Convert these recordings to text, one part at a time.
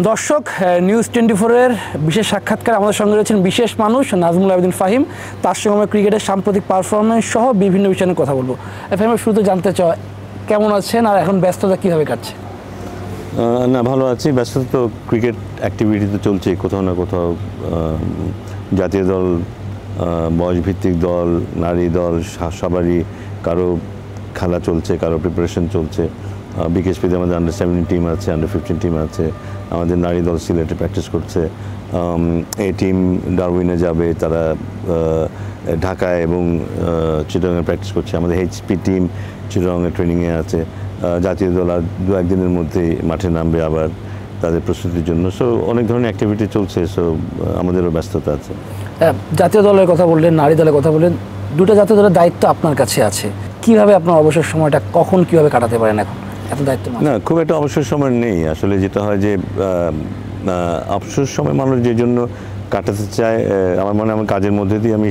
দর্শক, নিউজ 24-এর বিশেষ সাক্ষাৎকার আমাদের সঙ্গে রয়েছেন বিশেষ মানুষ নাজমুল আবেদিন ফাহিম। তার সঙ্গে আমরা ক্রিকেটের সাম্প্রতিক পারফরমেন্স সহ বিভিন্ন বিষয় নিয়ে কথা বলবো। ফাহিম, শুরুতে জানতে চাই কেমন আছেন আর এখন ব্যস্ততা কীভাবে কাটছে? না, ভালো আছি। ব্যস্ততা তো ক্রিকেট অ্যাক্টিভিটি তো চলছে কোথাও না কোথাও। জাতীয় দল, বয়সভিত্তিক দল, নারী দল, সবারই কারো খেলা চলছে, কারো প্রিপারেশন চলছে। বিকেএসপিতে আমাদের আন্ডার-17 টিম আছে, আন্ডার-15 টিম আছে। আমাদের নারী দল সিলেটে প্র্যাকটিস করছে। এই টিম ডারউইনে যাবে, তারা ঢাকায় এবং চিটাগংয়ে প্র্যাকটিস করছে। আমাদের এইচপি টিম চিটাগংয়ে ট্রেনিংয়ে আছে। জাতীয় দল আর 2-1 দিনের মধ্যেই মাঠে নামবে আবার তাদের প্রস্তুতির জন্য। সো অনেক ধরনের অ্যাক্টিভিটি চলছে। সো আমাদেরও ব্যস্ততা আছে। জাতীয় দলের কথা বললেন, নারী দলের কথা বললেন, দুটো জাতীয় দলের দায়িত্ব আপনার কাছে আছে। কিভাবে আপনার অবসর সময়টা কখন কিভাবে কাটাতে পারেন এখন এত দায়িত্ব? না, খুব একটা অবসর সময় নেই আসলে। যেটা হয় যে অবসর সময় মানুষ যে জন্য কাটাতে চায়, আমার মনে হয় আমার কাজের মধ্যে দিয়ে আমি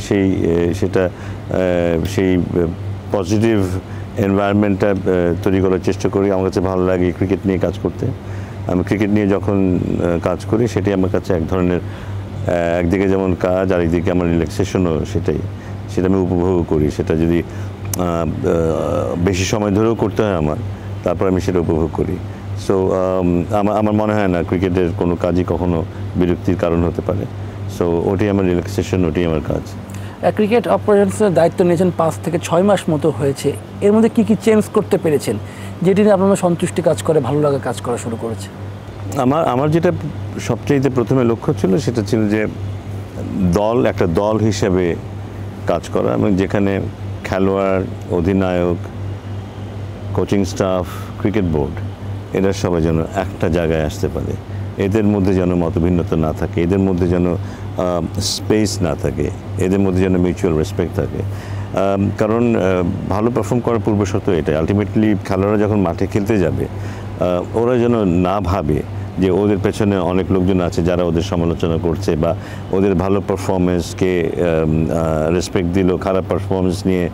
সেই পজিটিভ এনভায়রনমেন্টটা তৈরি করার চেষ্টা করি। আমার কাছে ভালো লাগে ক্রিকেট নিয়ে কাজ করতে। আমি ক্রিকেট নিয়ে যখন কাজ করি সেটি আমার কাছে এক ধরনের, একদিকে যেমন কাজ, আরেকদিকে আমার রিল্যাক্সেশনও সেটা আমি উপভোগ করি। সেটা যদি বেশি সময় ধরেও করতে হয় আমার, তারপর আমি সেটা উপভোগ করি। সো আমার মনে হয় না ক্রিকেটের কোনো কাজই কখনো বিরক্তির কারণ হতে পারে। সো ওটাই আমার রিল্যাক্সেশন, ওটাই আমার কাজ। ক্রিকেট অপারেশনের দায়িত্ব নিয়েছেন 5 থেকে 6 মাস মতো হয়েছে। এর মধ্যে কি চেঞ্জ করতে পেরেছেন যেটি নিয়ে আপনার সন্তুষ্টি কাজ করে, ভালো লাগা কাজ করা শুরু করেছে? আমার যেটা সবচেয়ে প্রথমে লক্ষ্য ছিল সেটা ছিল যে একটা দল হিসেবে কাজ করা, এবং যেখানে খেলোয়াড়, অধিনায়ক, কোচিং স্টাফ, ক্রিকেট বোর্ড এরা সবাই যেন একটা জায়গায় আসতে পারে। এদের মধ্যে যেন মতভিন্নতা না থাকে, এদের মধ্যে যেন স্পেস না থাকে, এদের মধ্যে যেন মিউচুয়াল রেসপেক্ট থাকে। কারণ ভালো পারফর্ম করার পূর্বশর্ত এটাই। আলটিমেটলি খেলোয়াড়রা যখন মাঠে খেলতে যাবে, ওরা যেন না ভাবে যে ওদের পেছনে অনেক লোকজন আছে যারা ওদের সমালোচনা করছে বা ওদের ভালো পারফরমেন্সকে রেসপেক্ট দিল, খারাপ পারফরমেন্স নিয়ে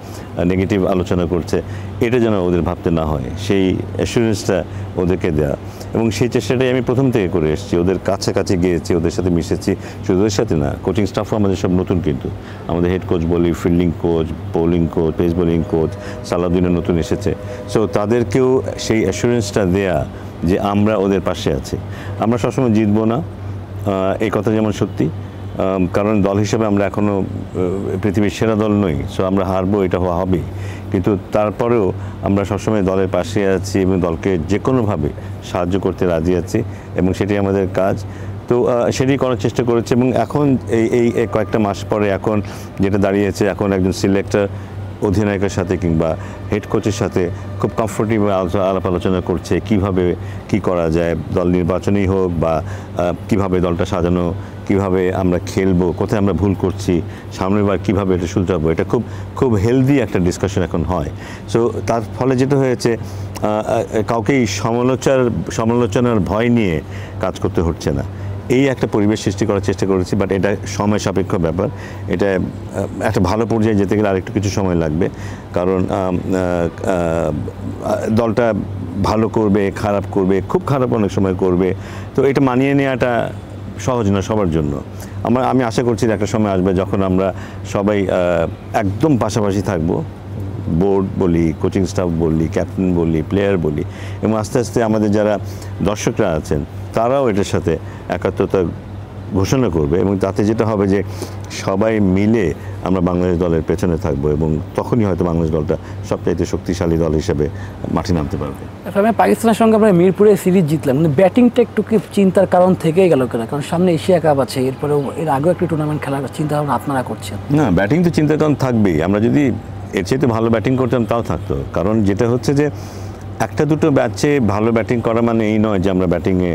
নেগেটিভ আলোচনা করছে, এটা যেন ওদের ভাবতে না হয়। সেই অ্যাসুরেন্সটা ওদেরকে দেওয়া, এবং সেই চেষ্টাটাই আমি প্রথম থেকে করে এসেছি। ওদের কাছাকাছি গিয়েছি, ওদের সাথে মিশেছি। শুধু ওদের সাথে না, কোচিং স্টাফও আমাদের সব নতুন, কিন্তু আমাদের হেড কোচ বলি, fielding coach, bowling coach, pace bowling coach, সালাউদ্দিনও নতুন এসেছে। সো তাদেরকেও সেই অ্যাসুরেন্সটা দেয়া যে আমরা ওদের পাশে আছি। আমরা সবসময় জিতবো না, এই কথা যেমন সত্যি, কারণ দল হিসেবে আমরা এখনও পৃথিবীর সেরা দল নই। সো আমরা হারবো, এটা হবেই, কিন্তু তারপরেও আমরা সবসময় দলের পাশে আছি এবং দলকে যে কোনোভাবে সাহায্য করতে রাজি আছি, এবং সেটি আমাদের কাজ। তো সেটি করার চেষ্টা করেছে। এবং এখন এই কয়েকটা মাস পরে এখন যেটা দাঁড়িয়েছে, এখন একজন সিলেক্টর অধিনায়কের সাথে কিংবা হেড কোচের সাথে খুব কমফোর্টেবল আলাপ আলোচনা করছে কিভাবে কি করা যায়, দল নির্বাচনেই হোক বা কিভাবে দলটা সাজানো, কিভাবে আমরা খেলবো, কোথায় আমরা ভুল করছি, সামনের বার কীভাবে এটা শুধরাবো। এটা খুব হেলদি একটা ডিসকাশন এখন হয়। সো তার ফলে যেটা হয়েছে, কাউকেই সমালোচনার ভয় নিয়ে কাজ করতে হচ্ছে না। এই একটা পরিবেশ সৃষ্টি করার চেষ্টা করেছি, বাট এটা সময় সাপেক্ষ ব্যাপার। এটা একটা ভালো পর্যায়ে যেতে গেলে আরেকটু কিছু সময় লাগবে, কারণ দলটা ভালো করবে, খারাপ করবে, খুব খারাপ অনেক সময় করবে। তো এটা মানিয়ে নেওয়াটা সহজ না সবার জন্য। আমি আশা করছি যে একটা সময় আসবে যখন আমরা সবাই একদম পাশাপাশি থাকবো, বোর্ড বলি, কোচিং স্টাফ বলি, ক্যাপ্টেন বলি, প্লেয়ার বলি, এবং আস্তে আস্তে আমাদের যারা দর্শকরা আছেন তারাও এটার সাথে একাত্মতা ঘোষণা করবে, এবং তাতে যেটা হবে যে সবাই মিলে আমরা বাংলাদেশ দলের পেছনে থাকবো, এবং তখনই হয়তো বাংলাদেশ দলটা সবচাইতে শক্তিশালী দল হিসেবে মাঠে নামতে পারবে। পাকিস্তানের সঙ্গে আমরা মিরপুরে সিরিজ জিতলাম, মানে ব্যাটিংটা একটু কি চিন্তার কারণ থেকেই গেল কেন? কারণ সামনে এশিয়া কাপ আছে, এরপরেও এর আগেও একটি টুর্নামেন্ট খেলার চিন্তা ভাবনা আপনারা করছেন। না, ব্যাটিং তো চিন্তার কারণ থাকবেই। আমরা যদি এর চাইতে ভালো ব্যাটিং করতাম তাও থাকতো। কারণ যেটা হচ্ছে যে একটা দুটো ম্যাচে ভালো ব্যাটিং করা মানে এই নয় যে আমরা ব্যাটিংয়ে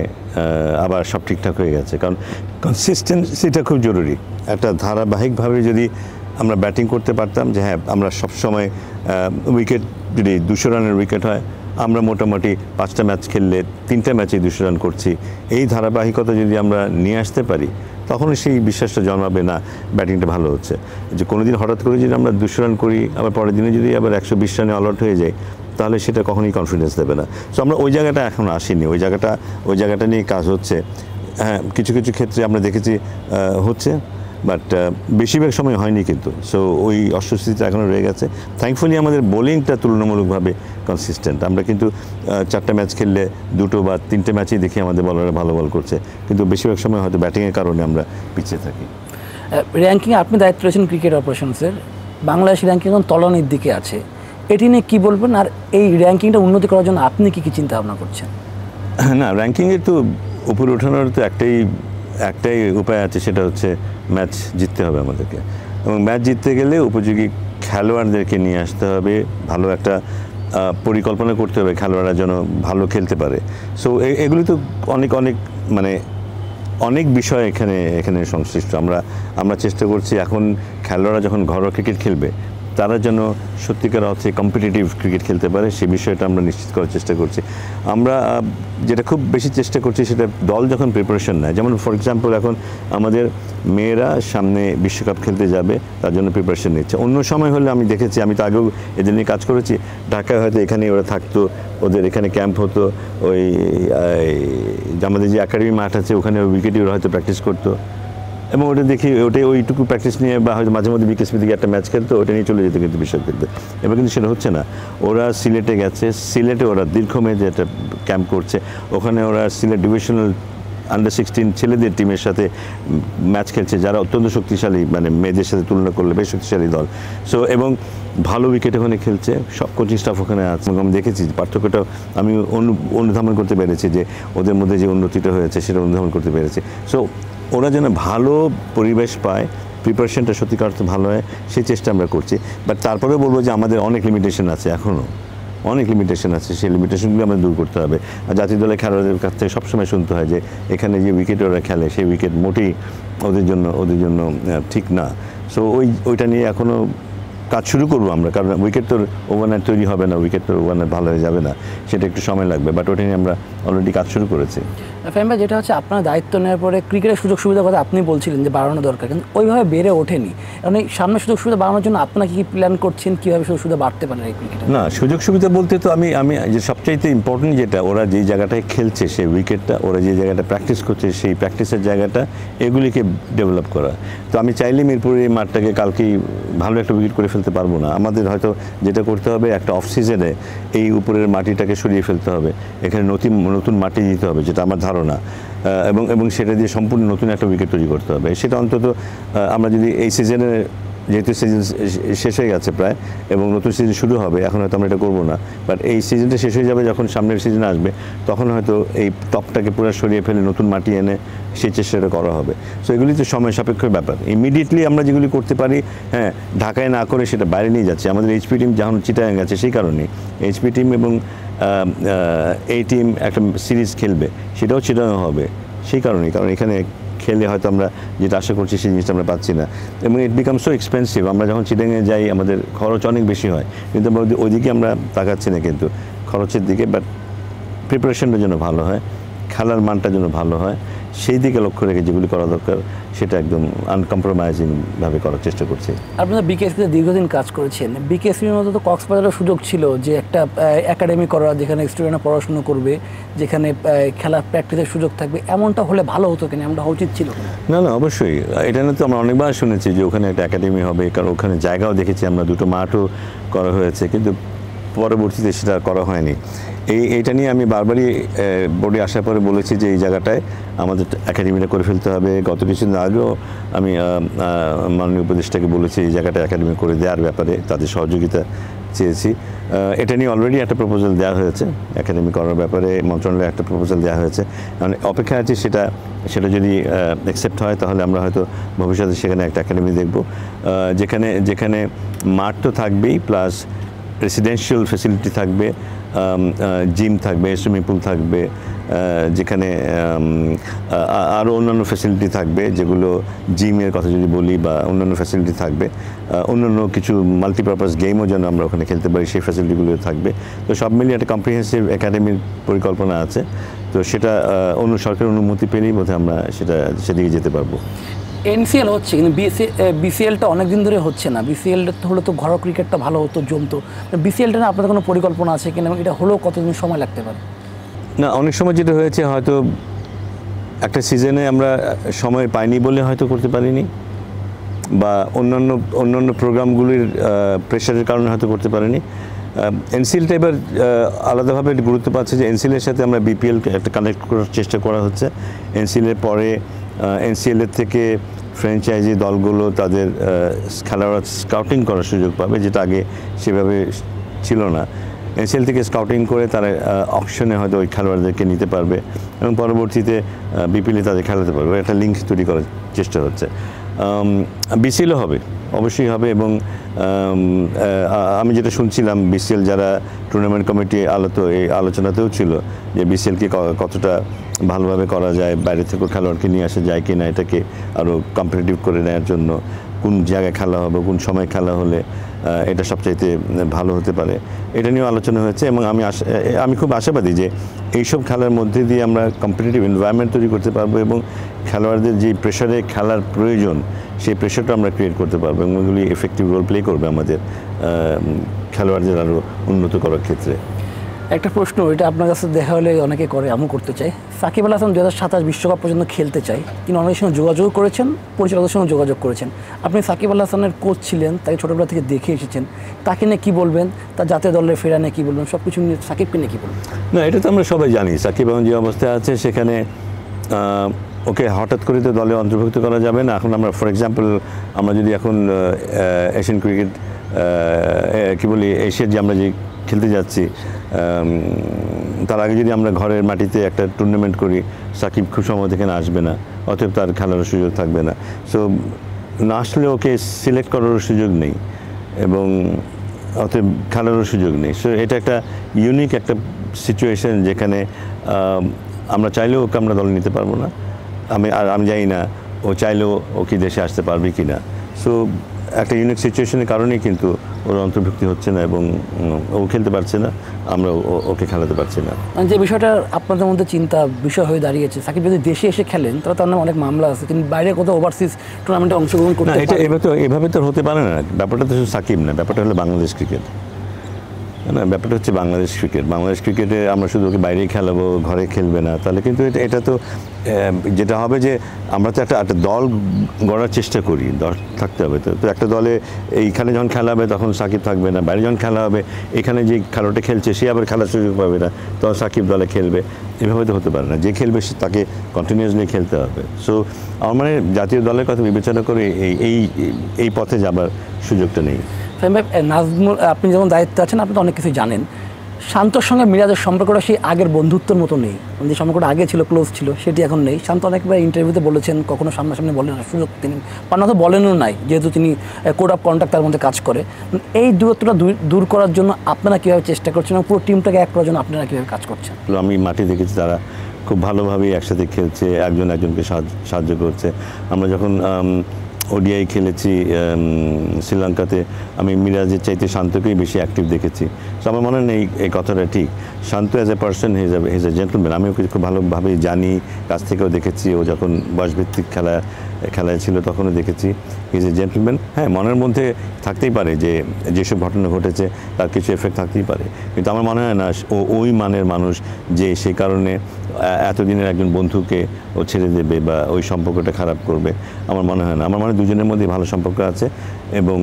আবার সব ঠিকঠাক হয়ে গেছে। কারণ কনসিস্টেন্সিটা খুব জরুরি। একটা ধারাবাহিকভাবে যদি আমরা ব্যাটিং করতে পারতাম, যে হ্যাঁ আমরা সবসময় উইকেট, যদি 200 রানের উইকেট হয়, আমরা মোটামুটি 5টা ম্যাচ খেললে 3টা ম্যাচেই 200 রান করছি, এই ধারাবাহিকতা যদি আমরা নিয়ে আসতে পারি, তখনই সেই বিশ্বাসটা জন্মাবে না ব্যাটিংটা ভালো হচ্ছে। যে কোনো দিন হঠাৎ করে যদি আমরা 200 রান করি, আবার পরের দিনে যদি আবার 120 রানে অল আউট হয়ে যায়, তাহলে সেটা কখনোই কনফিডেন্স দেবে না। সো আমরা ওই জায়গাটা এখন আসিনি, ওই জায়গাটা নিয়ে কাজ হচ্ছে। হ্যাঁ, কিছু কিছু ক্ষেত্রে আমরা দেখেছি হচ্ছে, বাট বেশিরভাগ সময় হয়নি কিন্তু। সো ওই অস্বস্তিটা এখনও রয়ে গেছে। থ্যাঙ্কফুলি আমাদের বোলিংটা তুলনামূলকভাবে কনসিস্টেন্ট। আমরা কিন্তু 4টা ম্যাচ খেললে 2টো বা 3টে ম্যাচেই দেখি আমাদের বলাররা ভালো বল করছে, কিন্তু বেশিরভাগ সময় হয়তো ব্যাটিংয়ের কারণে আমরা পিছিয়ে থাকি। র্যাঙ্কিংয়ে আপনি দায়িত্ব রয়েছেন ক্রিকেট অপারেশনসের, বাংলাদেশের র্যাঙ্কিং এখন তলানির দিকে আছে, এটি নিয়ে কী বলবেন? আর এই র্যাঙ্কিংটা উন্নতি করার জন্য আপনি কী কী চিন্তা ভাবনা করছেন? না, র্যাঙ্কিংয়ে তো উপরে ওঠানোর তো একটাই উপায় আছে, সেটা হচ্ছে ম্যাচ জিততে হবে আমাদেরকে। এবং ম্যাচ জিততে গেলে উপযোগী খেলোয়াড়দেরকে নিয়ে আসতে হবে, ভালো একটা পরিকল্পনা করতে হবে খেলোয়াড়রা যেন ভালো খেলতে পারে। সো এগুলি তো অনেক মানে অনেক বিষয় এখানে সংশ্লিষ্ট। আমরা চেষ্টা করছি এখন খেলোয়াড়রা যখন ঘরোয়া ক্রিকেট খেলবে তারা যেন সত্যিকার অর্থে কম্পিটিটিভ ক্রিকেট খেলতে পারে, সেই বিষয়টা আমরা নিশ্চিত করার চেষ্টা করছি। আমরা যেটা খুব বেশি চেষ্টা করছি সেটা দল যখন প্রিপারেশন নেয়, যেমন ফর এক্সাম্পল এখন আমাদের মেয়েরা সামনে বিশ্বকাপ খেলতে যাবে, তার জন্য প্রিপারেশন নিচ্ছে। অন্য সময় হলে আমি দেখেছি, আমি তো আগেও এদের নিয়ে কাজ করেছি, ঢাকায় হয়তো এখানে ওরা থাকতো, ওদের এখানে ক্যাম্প হতো, ওই আমাদের যে একাডেমি মাঠ আছে ওখানে উইকেটে ওরা হয়তো প্র্যাকটিস করতো, এবং ওটা দেখি ওইটুকু প্র্যাকটিস নিয়ে বা হয়তো মাঝে মধ্যে বিকেএসপি থেকে একটা ম্যাচ খেলতো, ওটা নিয়ে চলে যেত কিন্তু বিশ্বকাপ খেলতে। এবার কিন্তু সেটা হচ্ছে না। ওরা সিলেটে গেছে, সিলেটে ওরা দীর্ঘমেয়াদী একটা ক্যাম্প করছে, ওখানে ওরা সিলেট ডিভিশনাল আন্ডার-16 ছেলেদের টিমের সাথে ম্যাচ খেলছে, যারা অত্যন্ত শক্তিশালী, মানে মেয়েদের সাথে তুলনা করলে বেশ শক্তিশালী দল। সো এবং ভালো উইকেট ওখানে খেলছে, সব কোচিং স্টাফ ওখানে আছে, এবং আমি দেখেছি পার্থক্যটা আমি অনুধাবন করতে পেরেছি যে ওদের মধ্যে যে উন্নতিটা হয়েছে সেটা অনুধাবন করতে পেরেছি। সো ওরা যেন ভালো পরিবেশ পায়, প্রিপারেশনটা সত্যিকার অর্থে ভালো হয়, সেই চেষ্টা আমরা করছি। বাট তারপরেও বলবো যে আমাদের অনেক লিমিটেশন আছে, এখনও অনেক লিমিটেশন আছে, সেই লিমিটেশনগুলো আমাদের দূর করতে হবে। আর জাতীয় দলের খেলোয়াড়দের কাছ থেকে সবসময় শুনতে হয় যে এখানে যে উইকেট ওরা খেলে সেই উইকেট মোটেই ওদের জন্য ঠিক না। সো ওইটা নিয়ে এখনও কাজ শুরু করবো আমরা, কারণ উইকেট তো ওভারনাইট তৈরি হবে না, উইকেট তো ওভারনাইট ভালো হয়ে যাবে না, সেটা একটু সময় লাগবে, বাট ওটা নিয়ে আমরা অলরেডি কাজ শুরু করেছি। ফাহিম ভাই, যেটা হচ্ছে আপনার দায়িত্ব নেওয়ার পরে ক্রিকেটের সুযোগ সুবিধার কথা আপনি বলছিলেন যে বাড়ানো দরকার, কিন্তু ওইভাবে বেড়ে ওঠেনি। কারণ এই সামনে সুযোগ সুবিধা বাড়ানোর জন্য আপনারা কী প্ল্যান করছেন, কীভাবে সুযোগ সুবিধা বাড়তে পারে এই ক্রিকেটে? না, সুযোগ সুবিধা বলতে তো আমি যে সবচাইতে ইম্পর্টেন্ট যেটা, ওরা যেই জায়গাটায় খেলছে সেই উইকেটটা, ওরা যে জায়গাটা প্র্যাকটিস করছে সেই প্র্যাকটিসের জায়গাটা, এগুলিকে ডেভেলপ করা। তো আমি চাইলে মিরপুরের এই মাঠটাকে কালকেই ভালো একটা উইকেট করে ফেলতে পারবো না। আমাদের হয়তো যেটা করতে হবে, একটা অফ সিজনে এই উপরের মাটিটাকে সরিয়ে ফেলতে হবে, এখানে নতুন মাটি দিতে হবে, যেটা আমার ধারণা, এবং সেটা দিয়ে সম্পূর্ণ নতুন একটা উইকেট তৈরি করতে হবে। সেটা অন্তত আমরা যদি এই সিজনে, যেহেতু সিজন শেষ হয়ে গেছে প্রায় এবং নতুন সিজন শুরু হবে, এখন হয়তো আমরা এটা করবো না, বাট এই সিজনটা শেষ হয়ে যাবে, যখন সামনের সিজন আসবে তখন হয়তো এই টপটাকে পুরো সরিয়ে ফেলে নতুন মাটি এনে সেই চেষ্টাটা করা হবে। সো এগুলি তো সময় সাপেক্ষ ব্যাপার। ইমিডিয়েটলি আমরা যেগুলি করতে পারি, হ্যাঁ, ঢাকায় না করে সেটা বাইরে নিয়ে যাচ্ছে। আমাদের এইচপি টিম যখন চিটাগাং গেছে, সেই কারণেই এইচপি টিম এবং এই টিম একটা সিরিজ খেলবে, সেটাও চিটাগাং হবে সেই কারণেই, কারণ এখানে খেলে হয়তো আমরা যেটা আশা করছি সেই জিনিসটা আমরা পাচ্ছি না, এবং ইট বিকাম সো এক্সপেন্সিভ। আমরা যখন চিটাগাংয়ে যাই আমাদের খরচ অনেক বেশি হয়, কিন্তু আমরা ওইদিকে আমরা তাকাচ্ছি না কিন্তু খরচের দিকে। বাট প্রিপারেশনটা যেন ভালো হয়, খেলার মানটা যেন ভালো হয়, সেই দিকে লক্ষ্য রেখে যেগুলি করা দরকার সেটা একদম আনকম্প্রোমাইজিংভাবে করার চেষ্টা করছি। আপনারা বিকেএসপিতে দীর্ঘদিন কাজ করেছেন, বিকেএসপির মতো তো কক্সবাজারের সুযোগ ছিল যে একটা একাডেমি করা, যেখানে স্টুডেন্টরা পড়াশুনো করবে, যেখানে খেলা প্র্যাকটিসের সুযোগ থাকবে, এমনটা হলে ভালো হতো কিনা, এমনটা হওয়া উচিত ছিল? না, অবশ্যই। এটা নিয়ে তো আমরা অনেকবার শুনেছি যে ওখানে একটা একাডেমি হবে, কারণ ওখানে জায়গাও দেখেছি আমরা, 2টো মাঠও করা হয়েছে, কিন্তু পরবর্তীতে সেটা করা হয়নি। এইটা নিয়ে আমি বারবারই বোর্ডে আসার পরে বলেছি যে এই জায়গাটায় আমাদের একাডেমিটা করে ফেলতে হবে। গত কিছুদিন আগেও আমি মাননীয় উপদেষ্টাকে বলেছি এই জায়গাটা একাডেমি করে দেওয়ার ব্যাপারে তাদের সহযোগিতা চেয়েছি। এটা নিয়ে অলরেডি একটা প্রপোজাল দেওয়া হয়েছে, একাডেমি করার ব্যাপারে মন্ত্রণালয়ে একটা প্রপোজাল দেওয়া হয়েছে, মানে অপেক্ষা আছে সেটা যদি অ্যাকসেপ্ট হয় তাহলে আমরা হয়তো ভবিষ্যতে সেখানে একটা একাডেমি দেখব, যেখানে মাঠ তো থাকবেই, প্লাস রেসিডেন্সিয়াল ফ্যাসিলিটি থাকবে, জিম থাকবে, সুইমিং পুল থাকবে, যেখানে আরও অন্যান্য ফ্যাসিলিটি থাকবে, যেগুলো জিমের কথা যদি বলি বা অন্যান্য ফ্যাসিলিটি থাকবে, অন্যান্য কিছু মাল্টিপারপাস গেমও যেন আমরা ওখানে খেলতে পারি, সেই ফ্যাসিলিটিগুলো থাকবে। তো সব মিলিয়ে একটা কম্প্রিহেন্সিভ একাডেমির পরিকল্পনা আছে, তো সেটা সরকারের অনুমতি পেলেই বোধহয় আমরা সেদিকে যেতে পারবো। এনসিএল হচ্ছে কিন্তু বিসিএলটা অনেক দিন ধরে হচ্ছে না। বিসিএলটা হলে তো ঘরোয়া ক্রিকেটটা ভালো হতো, জমতো। বিসিএলটা না আপনাদের কোনো পরিকল্পনা আছে কিনা, এবং এটা হলেও কতদিন সময় লাগতে পারে? না, অনেক সময় যেটা হয়েছে হয়তো একটা সিজনে আমরা সময় পাইনি বলে হয়তো করতে পারিনি, বা অন্যান্য প্রোগ্রামগুলির প্রেশারের কারণে হয়তো করতে পারিনি। এনসিএলটা এবার আলাদাভাবে গুরুত্ব পাচ্ছে যে এনসিএলের সাথে আমরা বিপিএল একটা কানেক্ট করার চেষ্টা করা হচ্ছে। এনসিএলের পরে এনসিএলের থেকে ফ্র্যাঞ্চাইজি দলগুলো তাদের খেলোয়াড় স্কাউটিং করার সুযোগ পাবে, যেটা আগে সেভাবে ছিল না। এনসিএল থেকে স্কাউটিং করে তারা অকশনে হয়তো ওই খেলোয়াড়দেরকে নিতে পারবে এবং পরবর্তীতে বিপিএলে তাদের খেলাতে পারবে। একটা লিঙ্ক তৈরি করার চেষ্টা হচ্ছে। বিসিএলও হবে, অবশ্যই হবে। এবং আমি যেটা শুনছিলাম, বিসিএল যারা টুর্নামেন্ট কমিটি এই আলোচনাতেও ছিল যে বিসিএলকে কতটা ভালোভাবে করা যায়, বাইরে থেকেও খেলোয়াড়কে নিয়ে আসা যায় কি না, এটাকে আরও কম্পিটিটিভ করে নেওয়ার জন্য কোন জায়গায় খেলা হবে, কোন সময় খেলা হলে এটা সবচাইতে ভালো হতে পারে, এটা নিয়েও আলোচনা হয়েছে। এবং আমি খুব আশাবাদী যে এইসব খেলার মধ্যে দিয়ে আমরা কম্পিটিটিভ এনভায়রনমেন্ট তৈরি করতে পারবো এবং খেলোয়াড়দের যে প্রেশারে খেলার প্রয়োজন সেই প্রেশারটা আমরা ক্রিয়েট করতে পারবো এবং এগুলি এফেক্টিভ রোল প্লে করবে আমাদের খেলোয়াড়দের আরও উন্নত করার ক্ষেত্রে। একটা প্রশ্ন, এটা আপনার কাছে দেখা হলে অনেকে করে, আমিও করতে চাই। সাকিব আল হাসান 2027 বিশ্বকাপ পর্যন্ত খেলতে চাই, তিনি অনেকের সঙ্গে যোগাযোগ করেছেন, পরিচালকের সঙ্গে যোগাযোগ করেছেন। আপনি সাকিব আল হাসানের কোচ ছিলেন, তাকে ছোটোবেলা থেকে দেখে এসেছেন, তাকে নিয়ে কী বলবেন, তার জাতীয় দলের ফেরা নিয়ে কী বলবেন, সব কিছু নিয়ে সাকিবকে নিয়ে কী বলবেন? না, এটা তো আমরা সবাই জানি সাকিব এখন যে অবস্থায় আছে সেখানে ওকে হঠাৎ করে তো দলে অন্তর্ভুক্ত করা যাবে না। এখন আমরা ফর এক্সাম্পল আমরা যদি এখন এশিয়ান ক্রিকেট এশিয়ার যে আমরা যে খেলতে যাচ্ছি, তার আগে যদি আমরা ঘরের মাটিতে একটা টুর্নামেন্ট করি, সাকিব খুব সময় এখানে আসবে না, অতএব তার খেলার সুযোগ থাকবে না। সো না আসলে ওকে সিলেক্ট করারও সুযোগ নেই এবং অতএব খেলারও সুযোগ নেই। সো এটা একটা ইউনিক একটা সিচুয়েশন যেখানে আমরা চাইলেও ওকে আমরা দলে নিতে পারবো না। আমি জানি না ও চাইলেও ও কি দেশে আসতে পারবে কি না। সো একটা ইউনিক সিচুয়েশনের কারণেই কিন্তু ওর অন্তর্ভুক্তি হচ্ছে না এবং ও খেলতে পারছে না, আমরা ওকে খেলাতে পারছি না। যে বিষয়টা আপনাদের মধ্যে চিন্তা বিষয় হয়ে দাঁড়িয়েছে, সাকিব যদি দেশে এসে খেলেন তাহলে তার নামে অনেক মামলা আছে, তিনি বাইরে কোথাও ওভারসিজ টুর্নামেন্টে অংশগ্রহণ করতে এটা এভাবে তো হতে পারে না। ব্যাপারটা তো শুধু সাকিব না, ব্যাপারটা হলো বাংলাদেশ ক্রিকেট না, ব্যাপারটা হচ্ছে বাংলাদেশ ক্রিকেট। বাংলাদেশ ক্রিকেটে আমরা শুধু ওকে বাইরেই খেলাবো, ঘরে খেলবে না, তাহলে কিন্তু এটা তো যেটা হবে যে আমরা তো একটা দল গড়ার চেষ্টা করি, দল থাকতে হবে। তো একটা দলে এইখানে যখন খেলা হবে তখন সাকিব থাকবে না, বাইরে যখন খেলা হবে এখানে যে খেলাটা খেলছে সে আবার খেলার সুযোগ পাবে না, তখন সাকিব দলে খেলবে। এভাবে তো হতে পারে না, যে খেলবে সে তাকে কন্টিনিউয়াসলি খেলতে হবে। সো আমার মানে জাতীয় দলের কথা বিবেচনা করে এই পথে যাবার সুযোগটা নেই। ফাহিম ভাই, নাজমুল আপনি যখন দায়িত্বে আছেন আপনি তো অনেক কিছু জানেন। শান্তর সঙ্গে মিরাজের সম্পর্কটা সেই আগের বন্ধুত্বের মতো নেই, যে সম্পর্কটা আগে ছিল, ক্লোজ ছিল, সেটি এখন নেই। শান্ত অনেকবার ইন্টারভিউতে বলেছেন, কখনো সামনাসামনি বলেন না, সুযোগ তিনি পান তো বলেনও নাই, যেহেতু তিনি কোড অফ কন্ডাক্ট তার মধ্যে কাজ করে। এই দূরত্বটা দূর করার জন্য আপনারা কীভাবে চেষ্টা করছেন এবং পুরো টিমটাকে এক করার জন্য আপনারা কীভাবে কাজ করছেন? আমি মাঠে দেখেছি তারা খুব ভালোভাবেই একসাথে খেলছে, একজনকে সাহায্য করছে। আমরা যখন ওডিআই খেলেছি শ্রীলঙ্কাতে, আমি মিরাজের চাইতে শান্তকেই বেশি অ্যাক্টিভ দেখেছি। তো আমার মনে নেই এই কথাটা ঠিক। Shanto as a person he's a gentleman, আমি ওকে খুব ভালোভাবেই জানি, কাছ থেকেও দেখেছি। ও যখন বয়সভিত্তিক খেলায় ছিল তখনও দেখেছি হিজ এ জেন্টলম্যান। হ্যাঁ, মনের মধ্যে থাকতেই পারে যে যেসব ঘটনা ঘটেছে তার কিছু এফেক্ট থাকতেই পারে, কিন্তু আমার মনে হয় না ওই মানের মানুষ যে সেই কারণে এতদিনের একজন বন্ধুকে ও ছেড়ে দেবে বা ওই সম্পর্কটা খারাপ করবে। আমার মনে হয় না। আমার মনে হয় দুজনের মধ্যেই ভালো সম্পর্ক আছে এবং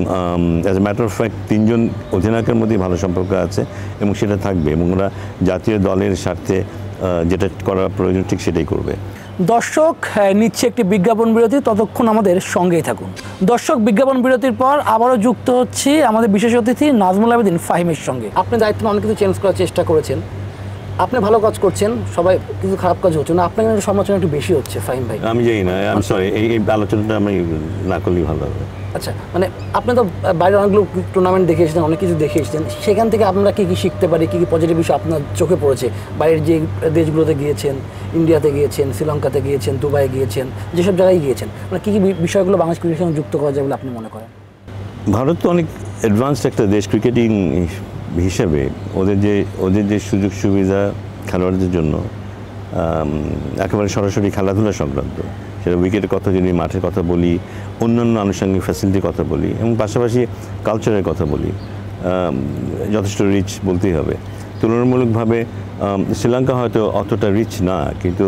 as a matter of fact তিনজন অধিনায়কের মধ্যেই ভালো সম্পর্ক আছে এবং সেটা থাকবে এবং ওরা জাতীয় দলের স্বার্থে যেটা করা প্রয়োজন ঠিক সেটাই করবে। দর্শক নিচ্ছে একটি বিজ্ঞাপন বিরতি, ততক্ষণ আমাদের সঙ্গেই থাকুন। দর্শক, বিজ্ঞাপন বিরতির পর আবারও যুক্ত হচ্ছি আমাদের বিশেষ অতিথি নাজমুল আবেদিন ফাহিমের সঙ্গে। আপনি দায়িত্ব অনেক কিছু চেঞ্জ করার চেষ্টা করেছেন, আপনি ভালো কাজ করছেন, সবাই কিছু খারাপ কাজ হচ্ছে না, আপনার কিন্তু সমালোচনা একটু বেশি হচ্ছে ফাহিম ভাই। আমি জানি না, আমি সরি, এই আলোচনাটা আমি না করলেই ভালো হবে। আচ্ছা, মানে আপনি তো বাইরে অনেকগুলো টুর্নামেন্ট দেখে এসেছেন, অনেক কিছু দেখে এসেছেন, সেখান থেকে আপনারা কী কী শিখতে পারি, কী কী পজিটিভ বিষয় আপনার চোখে পড়েছে? বাইরের যে দেশগুলোতে গিয়েছেন, ইন্ডিয়াতে গিয়েছেন, শ্রীলঙ্কাতে গিয়েছেন, দুবাই গিয়েছেন, যেসব জায়গায় গিয়েছেন, মানে কী কী বিষয়গুলো বাংলাদেশ ক্রিকেটের সঙ্গে যুক্ত করা যায় বলে আপনি মনে করেন? ভারত তো অনেক অ্যাডভান্সড একটা দেশ ক্রিকেটিং হিসেবে। ওদের যে সুযোগ সুবিধা খেলোয়াড়দের জন্য একেবারে সরাসরি খেলাধুলা সংক্রান্ত, সে সেটা উইকেটের কথা যদি মাঠের কথা বলি, অন্যান্য আনুষঙ্গিক ফ্যাসিলিটির কথা বলি এবং পাশাপাশি কালচারের কথা বলি, যথেষ্ট রিচ বলতেই হবে। তুলনামূলকভাবে শ্রীলঙ্কা হয়তো অতটা রিচ না, কিন্তু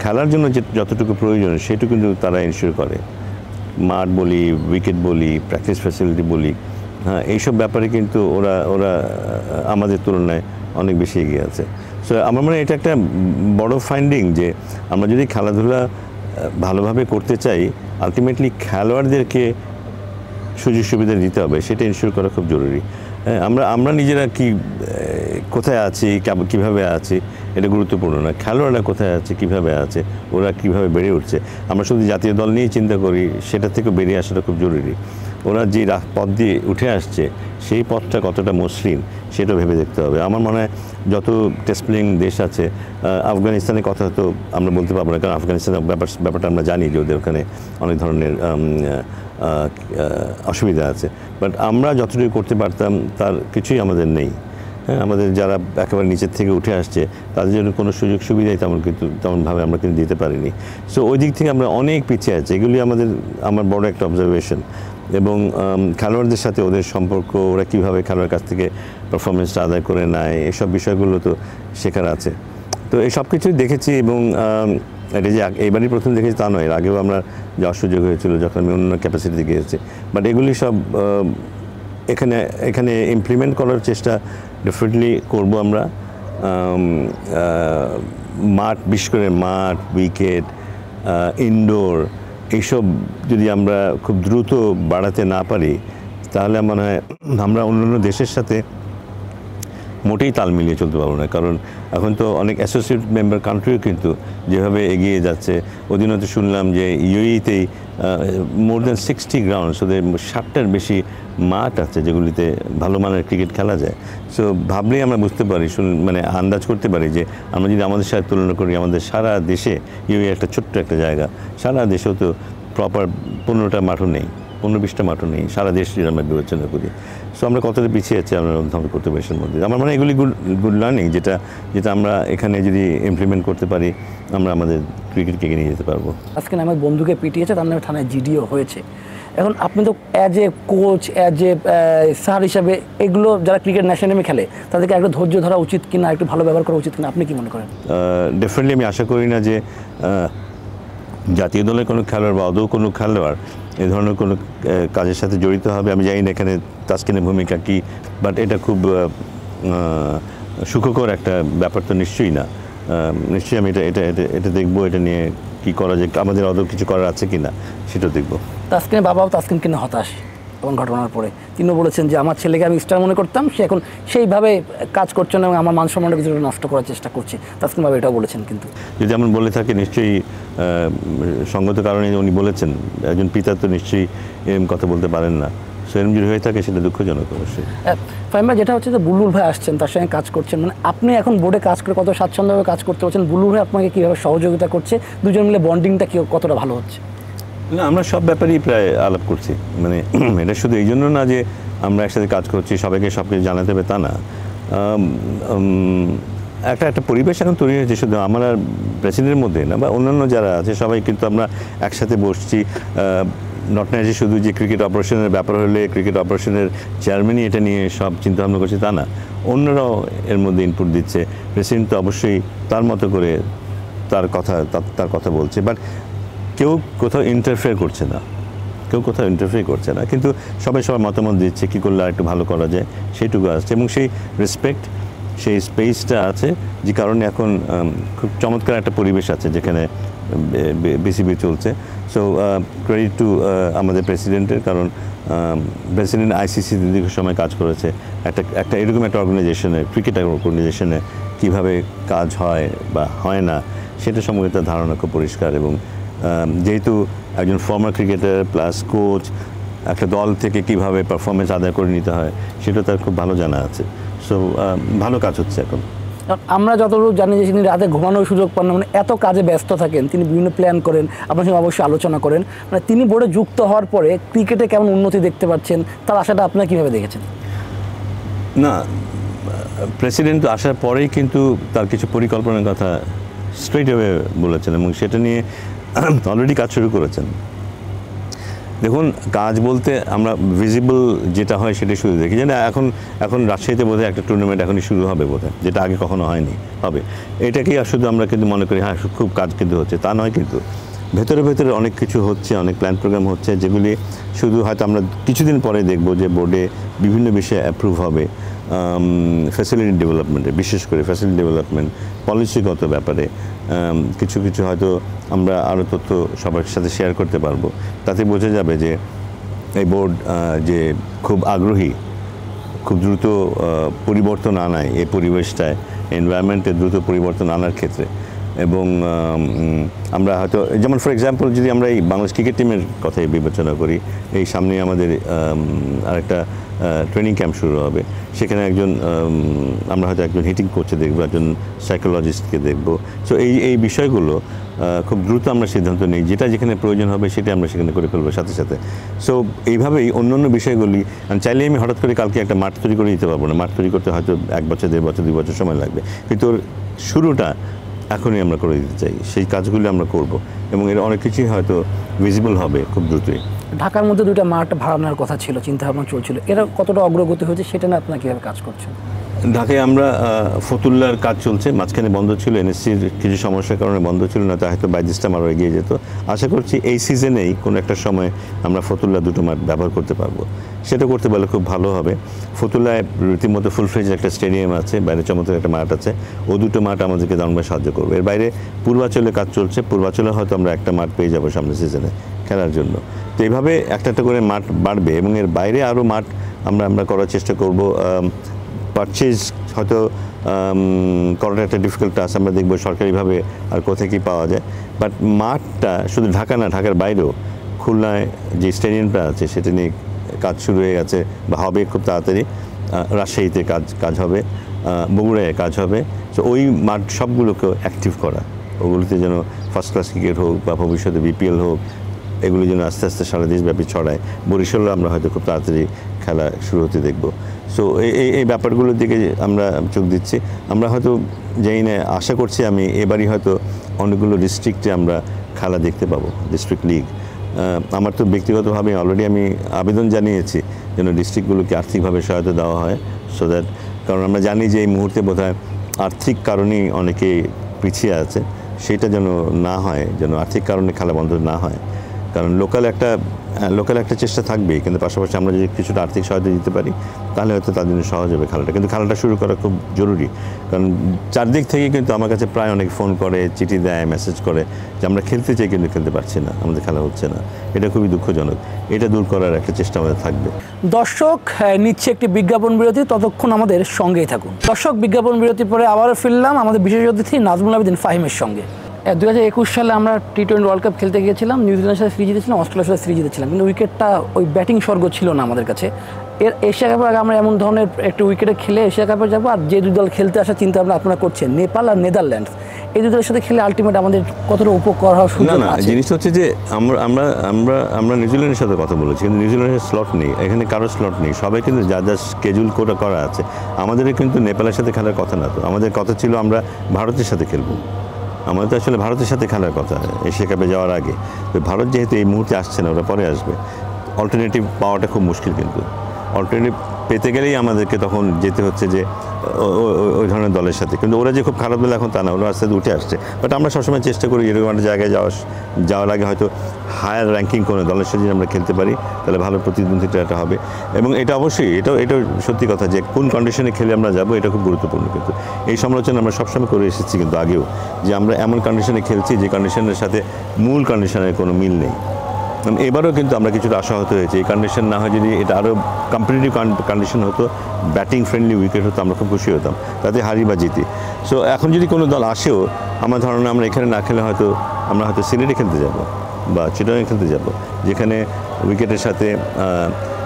খেলার জন্য যে যতটুকু প্রয়োজন সেটুকু কিন্তু তারা এনশিওর করে। মাঠ বলি, উইকেট বলি, প্র্যাকটিস ফ্যাসিলিটি বলি, হ্যাঁ, এইসব ব্যাপারে কিন্তু ওরা ওরা আমাদের তুলনায় অনেক বেশি এগিয়ে আছে। সো আমার মনে হয় এটা একটা বড় ফাইন্ডিং যে আমরা যদি খেলাধুলা ভালোভাবে করতে চাই, আলটিমেটলি খেলোয়াড়দেরকে সুযোগ সুবিধা দিতে হবে, সেটা ইনশিওর করা খুব জরুরি। হ্যাঁ, আমরা নিজেরা কোথায় আছি, কীভাবে আছি এটা গুরুত্বপূর্ণ না, খেলোয়াড়রা কোথায় আছে, কীভাবে আছে, ওরা কীভাবে বেড়ে উঠছে। আমরা শুধু জাতীয় দল নিয়েই চিন্তা করি, সেটা থেকে বেরিয়ে আসাটা খুব জরুরি। ওরা যে পথ দিয়ে উঠে আসছে সেই পথটা কতটা মসৃণ সেটা ভেবে দেখতে হবে। আমার মনে হয় যত টেস্ট প্লেয়িং দেশ আছে, আফগানিস্তানের কথা তো আমরা বলতে পারবো না, কারণ আফগানিস্তানের ব্যাপারটা আমরা জানি যে ওদের ওখানে অনেক ধরনের অসুবিধা আছে, বাট আমরা যতটুকু করতে পারতাম তার কিছুই আমাদের নেই। হ্যাঁ, আমাদের যারা একেবারে নিচের থেকে উঠে আসছে তাদের জন্য কোনো সুযোগ সুবিধাই তেমনভাবে আমরা কিন্তু দিতে পারিনি। সো ওই দিক থেকে আমরা অনেক পিছিয়ে আছি, এগুলি আমার বড় একটা অবজারভেশন। এবং খেলোয়াড়দের সাথে ওদের সম্পর্ক, ওরা কীভাবে খেলোয়াড়ের কাছ থেকে পারফরমেন্সটা আদায় করে নেয়, এসব বিষয়গুলো তো শেখার আছে। তো এই সব কিছুই দেখেছি এবং এটা যে এইবারই প্রথম দেখেছি তা নয়, এর আগেও আমরা যাওয়ার সুযোগ হয়েছিল যখন আমি অন্য ক্যাপাসিটিতে গিয়েছি। বাট এগুলি সব এখানে ইমপ্লিমেন্ট করার চেষ্টা ডেফিনেটলি করব আমরা। মাঠ, বিশেষ করে মাঠ, উইকেট, ইনডোর, এইসব যদি আমরা খুব দ্রুত বাড়াতে না পারি তাহলে মনে হয় আমরা অন্যান্য দেশের সাথে মোটেই তাল মিলিয়ে চলতে পারবো না। কারণ এখন তো অনেক অ্যাসোসিয়েট মেম্বার কান্ট্রিও কিন্তু যেভাবে এগিয়ে যাচ্ছে, ওদিনও তো শুনলাম যে ইউএইতেই মোর দ্যান 60 গ্রাউন্ডস, ওদের 60টার বেশি মাঠ আছে যেগুলিতে ভালো মানের ক্রিকেট খেলা যায়। সো ভাবলেই আমরা বুঝতে পারি, মানে আন্দাজ করতে পারি যে আমরা যদি আমাদের সাথে তুলনা করি, আমাদের সারা দেশে ইউএই একটা ছোট্ট একটা জায়গা, সারা দেশেও তো প্রপার 15টা মাঠও নেই, 15-20টা মাঠও নেই সারা দেশ যদি আমরা বিবেচনা করি। সো আমরা কতটা পিছিয়ে আছি আমরা কর্পোরেশনের মধ্যে। আমার মনে হয় এগুলি গুড লার্নিং, যেটা আমরা এখানে যদি ইমপ্লিমেন্ট করতে পারি আমরা আমাদের ক্রিকেটকে এগিয়ে নিয়ে যেতে পারবো। আজকে আমার বন্ধুকে পিটিয়েছে, তার নামে থানায় জিডিও হয়েছে। এখন আপনি তো as a coach, as a sir হিসাবে এগুলো যারা ক্রিকেট ন্যাশনাল টিমে খেলে তাদেরকে একটু ধৈর্য ধরা উচিত কিনা, একটু ভালো ব্যবহার করা উচিত কিনা, আপনি কি মনে করেন? ডেফিনেটলি আমি আশা করি না যে জাতীয় দলের কোনো খেলোয়াড় বা আদৌ কোনো খেলোয়াড় এ ধরনের কোনো কাজের সাথে জড়িত হবে। আমি জানি না এখানে তাসকিনের ভূমিকা কী, বাট এটা খুব সুখকর একটা ব্যাপার তো নিশ্চয়ই না। নিশ্চয়ই আমি এটা দেখবো, এটা নিয়ে কী করা যায়, আমাদের আদৌ কিছু করার আছে কি না সেটাও দেখবো। তাসকিনের বাবাও তাসকিন কিনে হতাশ এবং ঘটনার পরে তিনিও বলেছেন যে আমার ছেলেকে আমি স্টার মনে করতাম, সে এখন সেইভাবে কাজ করছে না এবং আমার মান সম্মানটা কিছুটা নষ্ট করার চেষ্টা করছে। তাসকিন বাবা এটাও বলেছেন। কিন্তু যদি এমন বলে থাকে নিশ্চয়ই সঙ্গত কারণে উনি বলেছেন, একজন পিতা তো নিশ্চয়ই এরকম কথা বলতে পারেন না। সো এরকম যদি হয়ে থাকে সেটা দুঃখজনক অবশ্যই। ফাহিম ভাই, যেটা হচ্ছে যে বুলবুল ভাই আসছেন, তার সঙ্গে কাজ করছেন, মানে আপনি এখন বোর্ডে কাজ করে কত স্বাচ্ছন্দ্যভাবে কাজ করতে পারছেন, বুলবুল ভাই আপনাকে কীভাবে সহযোগিতা করছে, দুজন মিলে বন্ডিংটা কতটা ভালো হচ্ছে? না, আমরা সব ব্যাপারেই প্রায় আলাপ করছি। মানে এটা শুধু এই জন্য না যে আমরা একসাথে কাজ করছি, সবাইকে সব কিছু জানাতে হবে তা না। একটা পরিবেশ এখন তৈরি হয়েছে, শুধু আমার আর প্রেসিডেন্টের মধ্যে না, বা অন্যান্য যারা আছে সবাই কিন্তু আমরা একসাথে বসছি। নট না যে শুধু যে ক্রিকেট অপারেশনের ব্যাপার হলে ক্রিকেট অপারেশনের চেয়ারম্যানই এটা নিয়ে সব চিন্তাভাবনা করছে তা না, অন্যরাও এর মধ্যে ইনপুট দিচ্ছে। প্রেসিডেন্ট তো অবশ্যই তার মতো করে তার কথা বলছে, বাট কেউ কোথাও ইন্টারফেয়ার করছে না, কিন্তু সবাই সবার মতামত দিচ্ছে কী করলে আর একটু ভালো করা যায় সেইটুকু আসছে। এবং সেই রেসপেক্ট, সেই স্পেসটা আছে, যে কারণে এখন খুব চমৎকার একটা পরিবেশ আছে যেখানে বিসিবি চলছে। সো ক্রেডিট টু আমাদের প্রেসিডেন্টের, কারণ প্রেসিডেন্ট আইসিসি দীর্ঘ সময় কাজ করেছে। একটা এরকম একটা অর্গানাইজেশনে, ক্রিকেট অর্গানাইজেশনে কীভাবে কাজ হয় বা হয় না সেটা সম্পর্কে তার ধারণা খুব পরিষ্কার। এবং যেহেতু একজন ফর্মার ক্রিকেটার প্লাস কোচ, একটা দল থেকে কিভাবে পারফরমেন্স আদায় করে নিতে হয় সেটা তার খুব ভালো জানা আছে। সো ভালো কাজ হচ্ছে এখন। আমরা যতটুকু জানি যে তিনি রাতে ঘুমানোর সুযোগ পান না, মানে এত কাজে ব্যস্ত থাকেন, তিনি বিভিন্ন প্ল্যান করেন, আপনার সঙ্গে অবশ্যই আলোচনা করেন। মানে তিনি বোর্ডে যুক্ত হওয়ার পরে ক্রিকেটে কেমন উন্নতি দেখতে পাচ্ছেন, তার আশাটা আপনারা কীভাবে দেখেছেন? না, প্রেসিডেন্ট আসার পরেই কিন্তু তার কিছু পরিকল্পনার কথা স্ট্রেট অ্যাওয়ে বলেছেন, এবং সেটা নিয়ে অলরেডি কাজ শুরু করেছেন। দেখুন, কাজ বলতে আমরা ভিজিবল যেটা হয় সেটা শুরু দেখি, যে না এখন রাজশাহীতে বোধহয় একটা টুর্নামেন্ট এখনই শুরু হবে বোধহয়, যেটা আগে কখনো হয়নি, হবে। এটাকেই শুধু আমরা কিন্তু মনে করি হ্যাঁ খুব কাজ কিন্তু হচ্ছে, তা নয়। কিন্তু ভেতরে ভেতরে অনেক কিছু হচ্ছে, অনেক প্ল্যান প্রোগ্রাম হচ্ছে, যেগুলি শুধু হয়তো আমরা কিছুদিন পরে দেখব যে বোর্ডে বিভিন্ন বিষয়ে অ্যাপ্রুভ হবে। ফ্যাসিলিটি ডেভেলপমেন্টে, বিশেষ করে ফ্যাসিলিটি ডেভেলপমেন্ট, পলিসিগত ব্যাপারে কিছু কিছু হয়তো আমরা আরও তথ্য সবার সাথে শেয়ার করতে পারবো। তাতে বোঝা যাবে যে এই বোর্ড যে খুব আগ্রহী, খুব দ্রুত পরিবর্তন আনায় এই পরিবেশটায়, এনভায়রনমেন্টে দ্রুত পরিবর্তন আনার ক্ষেত্রে। এবং আমরা হয়তো যেমন ফর এক্সাম্পল যদি আমরা এই বাংলাদেশ ক্রিকেট টিমের কথাই বিবেচনা করি, এই সামনে আমাদের আরেকটা ট্রেনিং ক্যাম্প শুরু হবে। সেখানে আমরা হয়তো একজন হিটিং কোচে দেখবো, একজন সাইকোলজিস্টকে দেখবো। সো এই বিষয়গুলো খুব দ্রুত আমরা সিদ্ধান্ত নিই, যেটা যেখানে প্রয়োজন হবে সেটা আমরা সেখানে করে ফেলবো সাথে সাথে। সো এইভাবেই অন্য বিষয়গুলি চাইলে আমি হঠাৎ করে কালকে একটা মাঠ তৈরি করে দিতে পারবো না। মাঠ তৈরি করতে হয়তো 1 বছর, 1.5 বছর, 2 বছর সময় লাগবে, কিন্তু শুরুটা এখনই আমরা করে দিতে চাই। সেই কাজগুলি আমরা করব এবং এর অনেক কিছুই হয়তো ভিজিবল হবে খুব দ্রুতই। ঢাকার মধ্যে 2টা মাঠ ভাড়া নেওয়ার কথা ছিল, চিন্তাভাবনা চলছিল, এরা কতটা অগ্রগতি হয়েছে সেটা না আপনারা কীভাবে কাজ করছেন? ঢাকায় আমরা ফতুল্লার কাজ চলছে, মাঝখানে বন্ধ ছিল, এনএসসির কিছু সমস্যার কারণে বন্ধ ছিল, না তা হয়তো বাই দিস টাইম আরও এগিয়ে যেত। আশা করছি এই সিজনেই কোনো একটা সময় আমরা ফতুল্লা 2টো মাঠ ব্যবহার করতে পারবো। সেটা করতে পারলে খুব ভালো হবে। ফতুল্লায় রীতিমতো ফুল ফ্লেজ একটা স্টেডিয়াম আছে, বাইরে চমৎকার একটা মাঠ আছে, ও 2টো মাঠ আমাদেরকে দারুণভাবে সাহায্য করবে। এর বাইরে পূর্বাচলে কাজ চলছে, পূর্বাচলে হয়তো আমরা একটা মাঠ পেয়ে যাবো সামনের সিজনে খেলার জন্য। তো এইভাবে একটা করে মাঠ বাড়বে এবং এর বাইরে আরও মাঠ আমরা করার চেষ্টা করব। পারচেজ হয়তো করাটা একটা ডিফিকাল্ট টাস্ক, আমরা দেখবো সরকারিভাবে আর কোথায় কী পাওয়া যায়। বাট মাঠটা শুধু ঢাকা না, ঢাকার বাইরেও খুলনায় যে স্টেডিয়ামটা আছে সেটা নিয়ে কাজ শুরু হয়ে গেছে বা হবে খুব তাড়াতাড়ি। রাজশাহীতে কাজ হবে, বগুড়ায় কাজ হবে। তো ওই মাঠ সবগুলোকেও অ্যাক্টিভ করা, ওগুলোতে যেন ফার্স্ট ক্লাস ক্রিকেট হোক বা ভবিষ্যতে বিপিএল হোক, এগুলি যেন আস্তে আস্তে সারা দেশব্যাপী ছড়ায়। বরিশালে আমরা হয়তো খুব তাড়াতাড়ি খেলা শুরু হতে দেখব। সো এই ব্যাপারগুলোর দিকে আমরা চোখ দিচ্ছি। আমরা হয়তো জানি না, আশা করছি আমি এবারই হয়তো অনেকগুলো ডিস্ট্রিক্টে আমরা খেলা দেখতে পাবো, ডিস্ট্রিক্ট লিগ। আমার তো ব্যক্তিগতভাবে অলরেডি আমি আবেদন জানিয়েছি যেন ডিস্ট্রিক্টগুলোকে আর্থিকভাবে সহায়তা দেওয়া হয়, সো দ্যাট, কারণ আমরা জানি যে এই মুহূর্তে বোধহয় আর্থিক কারণেই অনেকে পিছিয়ে আছে, সেটা যেন না হয়, যেন আর্থিক কারণে খেলা বন্ধ না হয়। কারণ লোকাল একটা চেষ্টা থাকবেই, কিন্তু পাশাপাশি আমরা যদি কিছুটা আর্থিক সহায়তা দিতে পারি তাহলে হয়তো তার জন্য সহজ হবে খেলাটা। কিন্তু খেলাটা শুরু করা খুব জরুরি, কারণ চারদিক থেকে কিন্তু আমার কাছে প্রায় অনেক ফোন করে, চিঠি দেয়, মেসেজ করে যে আমরা খেলতে চাই কিন্তু খেলতে পারছি না, আমাদের খেলা হচ্ছে না। এটা খুবই দুঃখজনক। এটা দূর করার একটা চেষ্টা আমাদের থাকবে। দর্শক নিচ্ছে একটি বিজ্ঞাপন বিরতি, ততক্ষণ আমাদের সঙ্গেই থাকুন। দর্শক, বিজ্ঞাপন বিরতির পরে আবারও ফিরলাম আমাদের বিশেষ অতিথি নাজমুল আবেদিন ফাহিমের সঙ্গে। 2021 সালে আমরা T20 ওয়ার্ল্ড কাপ খেলতে গিয়েছিলাম, নিউজিল্যান্ডের সাথে সিরিজ জিতেছিলাম, অস্ট্রেলিয়ার সাথে সিরিজ জিতেছিলাম, কিন্তু উইকেটটা ওই ব্যাটিং স্বর্গ ছিল না আমাদের কাছে। এশিয়া কাপের আগে আমরা এমন ধরনের একটা উইকেটে খেলে এশিয়া কাপে যাবো, আর যে 2 দল খেলতে আসার চিন্তা ভাবনা আপনারা করছেন, নেপাল আর নেদারল্যান্ডস, এই 2 দলের সাথে খেলে আলটিমেট আমাদের কতটা উপকার হওয়ার সুযোগ আছে? জিনিসটা হচ্ছে যে আমরা নিউজিল্যান্ডের সাথে কথা বলেছি, কিন্তু নিউজিল্যান্ডের স্লট নেই, এখানে কারো স্লট নেই, সবাই কিন্তু যা স্কেজুল করা আছে। আমাদের কিন্তু নেপালের সাথে খেলার কথা না, তো আমাদের কথা ছিল আমরা ভারতের সাথে খেলবো। আমাদের তো আসলে ভারতের সাথে খেলার কথা এশিয়া কাপে যাওয়ার আগে। তো ভারত যেহেতু এই মুহূর্তে আসছে না, ওরা পরে আসবে, অল্টারনেটিভ পাওয়াটা খুব মুশকিল। কিন্তু অল্টারনেটিভ পেতে গেলেই আমাদেরকে তখন যেতে হচ্ছে যে ওই ধরনের দলের সাথে। কিন্তু ওরা যে খুব খারাপ দল এখন তা না, ওরা আস্তে আস্তে উঠে আসছে। বাট আমরা সবসময় চেষ্টা করি এরকম একটা জায়গায় যাওয়ার আগে হয়তো হায়ার র্যাঙ্কিং কোনো দলের সাথে যদি আমরা খেলতে পারি তাহলে ভালো প্রতিদ্বন্দ্বিতা হবে। এবং এটা অবশ্যই এটা সত্যি কথা যে কোন কন্ডিশনে খেলে আমরা যাবো, এটা খুব গুরুত্বপূর্ণ। কিন্তু এই সমালোচনা আমরা সবসময় করে এসেছি কিন্তু আগেও, যে আমরা এমন কন্ডিশনে খেলছি যে কন্ডিশনের সাথে মূল কন্ডিশনের কোনো মিল নেই। এবারও কিন্তু আমরা কিছুটা আশাহত হয়েছি, এই কন্ডিশন না হয় যদি এটা আরও কম্পিটিটিভ কন্ডিশন হতো, ব্যাটিং ফ্রেন্ডলি উইকেট হতো, আমরা খুব খুশি হতাম, তাতে হারি বা জিতি। সো এখন যদি কোনো দল আসেও, আমার ধারণা আমরা এখানে না খেলে হয়তো আমরা হয়তো সিলেটে খেলতে যাব বা চিটাগাং খেলতে যাব, যেখানে উইকেটের সাথে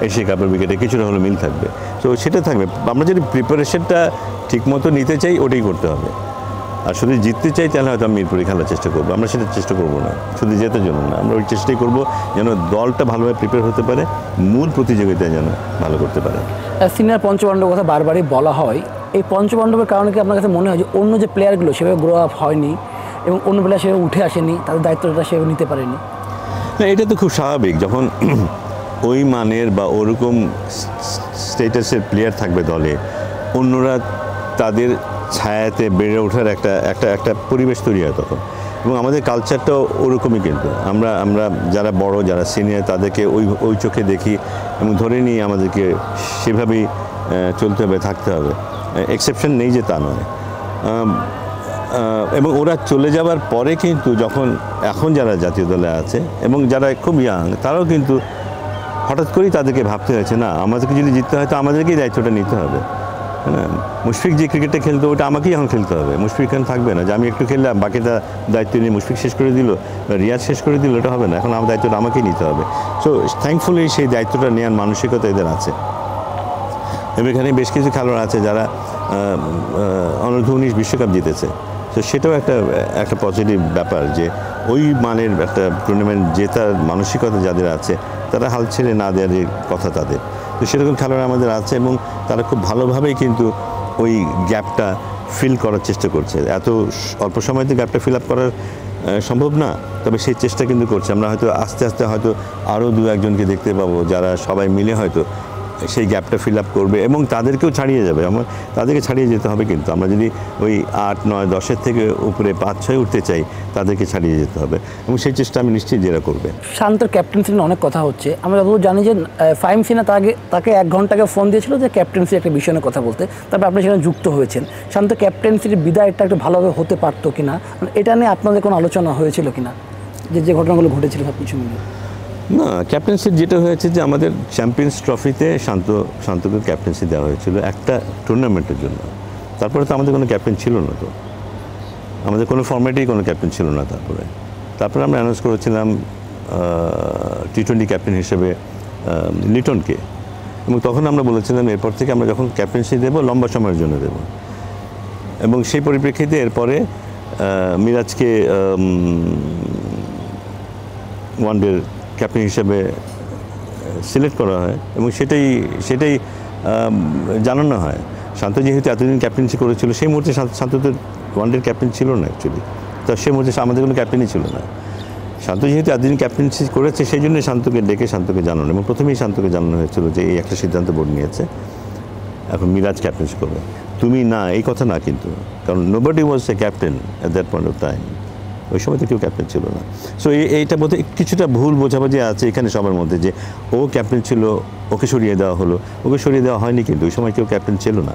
এশিয়া কাপের উইকেটে কিছুটা হলো মিল থাকবে। তো সেটা থাকবে। আমরা যদি প্রিপারেশনটা ঠিকমতো নিতে চাই, ওটাই করতে হবে। আর শুধু জিততে চাই তাহলে হয়তো আমি মিরপুরে খেলার চেষ্টা করবো। আমরা সেটা চেষ্টা করবো না শুধু জেতার জন্য না, আমরা ওই চেষ্টাই করবো যেন দলটা ভালোভাবে প্রিপেয়ার হতে পারে, মূল প্রতিযোগিতায় যেন ভালো করতে পারে। সিনিয়র পঞ্চপাণ্ডবের কথা বারবারই বলা হয়, এই পঞ্চপাণ্ডবের কারণে কি আপনার কাছে মনে হয় যে অন্য যে প্লেয়ারগুলো সেভাবে গ্রো আপ হয়নি? এবং অন্য প্লেয়ার সেভাবে উঠে আসেনি, তাদের দায়িত্বটা সেভাবে নিতে পারেনি? না, এটা তো খুব স্বাভাবিক, যখন ওই মানের বা ওরকম স্টেটাসের প্লেয়ার থাকবে দলে, অন্যরা তাদের ছায়াতে বেড়ে ওঠার একটা একটা একটা পরিবেশ তৈরি হয় তখন। এবং আমাদের কালচারটাও ওরকমই, কিন্তু আমরা যারা বড়, যারা সিনিয়র, তাদেরকে ওই চোখে দেখি এবং ধরে নিয়ে আমাদেরকে সেভাবেই চলতে হবে, থাকতে হবে। এক্সেপশন নেই যে তা নয়। এবং ওরা চলে যাওয়ার পরে কিন্তু যখন এখন যারা জাতীয় দলে আছে এবং যারা খুব ইয়াং, তারাও কিন্তু হঠাৎ করেই তাদেরকে ভাবতে হয়েছে, না আমাদেরকে যদি জিততে হয় তো আমাদেরকেই দায়িত্বটা নিতে হবে। হ্যাঁ, মুশফিক যে ক্রিকেটটা খেলতো ওটা আমাকেই এখন খেলতে হবে। মুশফিক এখন থাকবে না যে আমি একটু খেললাম, বাকিটা দায়িত্ব নিয়ে মুশফিক শেষ করে দিল, রিয়াজ শেষ করে দিল, এটা হবে না। এখন আমার দায়িত্বটা আমাকেই নিতে হবে। সো থ্যাঙ্কফুলি সেই দায়িত্বটা নেওয়ার মানসিকতা এদের আছে। এবং এখানে বেশ কিছু খেলোয়াড় আছে যারা অনূর্ধ্ব-19 বিশ্বকাপ জিতেছে। তো সেটাও একটা পজিটিভ ব্যাপার যে ওই মানের একটা টুর্নামেন্ট জেতার মানসিকতা যাদের আছে, তারা হাল ছেড়ে না দেওয়ার কথা তাদের। তো সেরকম খেলোয়াড় আমাদের আছে এবং তারা খুব ভালোভাবেই কিন্তু ওই গ্যাপটা ফিল করার চেষ্টা করছে। এত অল্প সময়তে গ্যাপটা ফিল আপ করার সম্ভব না, তবে সেই চেষ্টা কিন্তু করছে। আমরা হয়তো আস্তে আস্তে হয়তো আরও 2-1জনকে দেখতে পাবো যারা সবাই মিলে হয়তো সেই গ্যাপটা ফিল আপ করবে এবং তাদেরকেও ছাড়িয়ে যাবে। তাদেরকে ছাড়িয়ে যেতে হবে, কিন্তু আমরা যদি ওই 8-9-10-এর থেকে উপরে 5-6 উঠতে চাই, তাদেরকে ছাড়িয়ে যেতে হবে এবং সেই চেষ্টা আমি নিশ্চিত যে এরা করবে। শান্তর ক্যাপ্টেন্সি নিয়ে অনেক কথা হচ্ছে। আমরা যতদূর জানি যে ফাহিম সিনহা তাকে 1 ঘন্টা আগে ফোন দিয়েছিল যে ক্যাপ্টেন্সি একটা বিষয় নিয়ে কথা বলতে, তারপর আপনি সেখানে যুক্ত হয়েছেন। শান্ত ক্যাপ্টেন্সির বিদায়টা একটু ভালোভাবে হতে পারতো কিনা, এটা নিয়ে আপনাদের কোনো আলোচনা হয়েছিল কিনা, যে ঘটনাগুলো ঘটেছিল সব কিছু মিলে? না, ক্যাপ্টেন্সির যেটা হয়েছে যে আমাদের চ্যাম্পিয়ন্স ট্রফিতে শান্তকে ক্যাপ্টেন্সি দেওয়া হয়েছিল একটা টুর্নামেন্টের জন্য। তারপরে তো আমাদের কোনো ক্যাপ্টেন ছিল না, তো আমাদের কোনো ফর্ম্যাটেই কোনো ক্যাপ্টেন ছিল না। তারপরে আমরা অ্যানাউন্স করেছিলাম টি-20 ক্যাপ্টেন হিসেবে লিটনকে, এবং তখন আমরা বলেছিলাম এরপর থেকে আমরা যখন ক্যাপ্টেন্সি দেবো লম্বা সময়ের জন্য দেব। এবং সেই পরিপ্রেক্ষিতে এরপরে মিরাজকে ওয়ানডের ক্যাপ্টেন হিসেবে সিলেক্ট করা হয় এবং সেটাই জানানো হয়। শান্ত যেহেতু এতদিন ক্যাপ্টেন্সি করেছিল, সেই মুহূর্তে শান্ত তো ওয়ানডের ক্যাপ্টেন ছিল না অ্যাকচুয়ালি। তো সেই মুহূর্তে আমাদের কোনো ক্যাপ্টেনই ছিল না। শান্ত যেহেতু এতদিন ক্যাপ্টেন্সি করেছে, সেই জন্যই শান্তকে ডেকে শান্তকে জানানো, এবং প্রথমেই শান্তকে জানানো হয়েছিল যে এই একটা সিদ্ধান্ত বোর্ড নিয়েছে, এখন মিরাজ ক্যাপ্টেন্সি করবে, তুমি না, এই কথা না। কিন্তু কারণ nobody was a captain at that point of time. ওই সময় তো কেউ ক্যাপ্টেন ছিল না। সো এইটা বোধহয় কিছুটা ভুল বোঝাবুঝি আছে এখানে সবার মধ্যে, যে ও ক্যাপ্টেন ছিল, ওকে সরিয়ে দেওয়া হলো। ওকে সরিয়ে দেওয়া হয়নি, কিন্তু ওই সময় কেউ ক্যাপ্টেন ছিল না।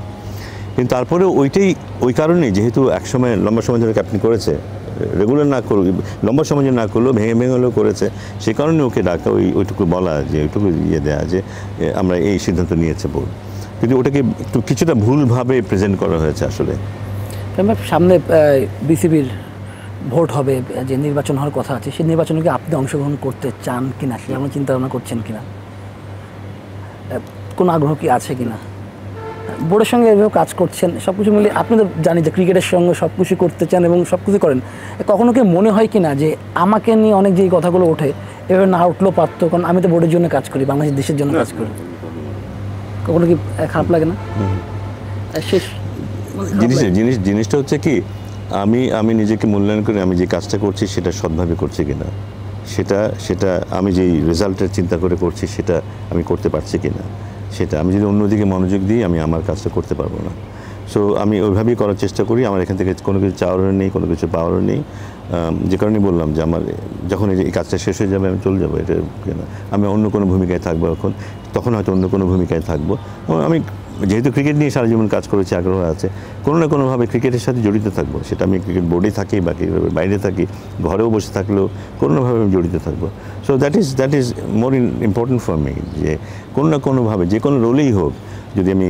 কিন্তু তারপরে ওই কারণেই, যেহেতু একসময় লম্বা সময় ধরে ক্যাপ্টেন করেছে, রেগুলার না করুক, লম্বা সময় না করলেও ভেঙে হলেও করেছে, সে কারণে ওকে ডাকা, ওইটুকু বলা, যে ওইটুকু দেওয়া যে আমরা এই সিদ্ধান্ত নিয়েছে বোর্ড। কিন্তু ওটাকে একটু কিছুটা ভুলভাবে প্রেজেন্ট করা হয়েছে আসলে। সামনে বিসিবির ভোট হবে, যে নির্বাচন হওয়ার কথা আছে, সেই নির্বাচনে কি আপনি অংশগ্রহণ করতে চান কিনা, সেটা আপনি চিন্তা ভাবনা করছেন কিনা, কোনো আগ্রহ কি আছে কিনা? বোর্ডের সঙ্গে এভাবে কাজ করছেন, সব কিছু মিলে আপনি তো জানি যে ক্রিকেটের সঙ্গে সব কিছু করতে চান এবং সব কিছু করেন। কখনো কি মনে হয় কিনা যে আমাকে নিয়ে অনেক যে কথাগুলো ওঠে, এভাবে না উঠলেও পারতো, কারণ আমি তো বোর্ডের জন্য কাজ করি, বাংলাদেশের দেশের জন্য কাজ করি, কখনো কি খারাপ লাগে না? শেষ জিনিসটা হচ্ছে কি, আমি নিজেকে মূল্যায়ন করি, আমি যে কাজটা করছি সেটা সৎভাবে করছি কিনা, সেটা আমি যেই রেজাল্টের চিন্তা করে করছি সেটা আমি করতে পারছি কিনা, সেটা আমি যদি অন্যদিকে মনোযোগ দিই, আমি আমার কাজটা করতে পারবো না। সো আমি ওইভাবেই করার চেষ্টা করি। আমার এখান থেকে কোনো কিছু চাওয়ারও নেই, কোনো কিছু পাওয়ারও নেই। যে কারণে বললাম যে আমার যখন এই কাজটা শেষ হয়ে যাবে আমি চলে যাবো, এটা আমি অন্য কোনো ভূমিকায় থাকবো, তখন হয়তো অন্য কোনো ভূমিকায় থাকবো। আমি যেহেতু ক্রিকেট নিয়ে সারা জীবন কাজ করেছি, আগ্রহ আছে, কোনো না কোনোভাবে ক্রিকেটের সাথে জড়িত থাকবো। সেটা আমি ক্রিকেট বোর্ডে থাকি বা বাইরে থাকি, ঘরেও বসে থাকলেও কোনোভাবে আমি জড়িত থাকবো। So that is more important for me, যে কোনো না কোনোভাবে যে কোনো রোলেই হোক, যদি আমি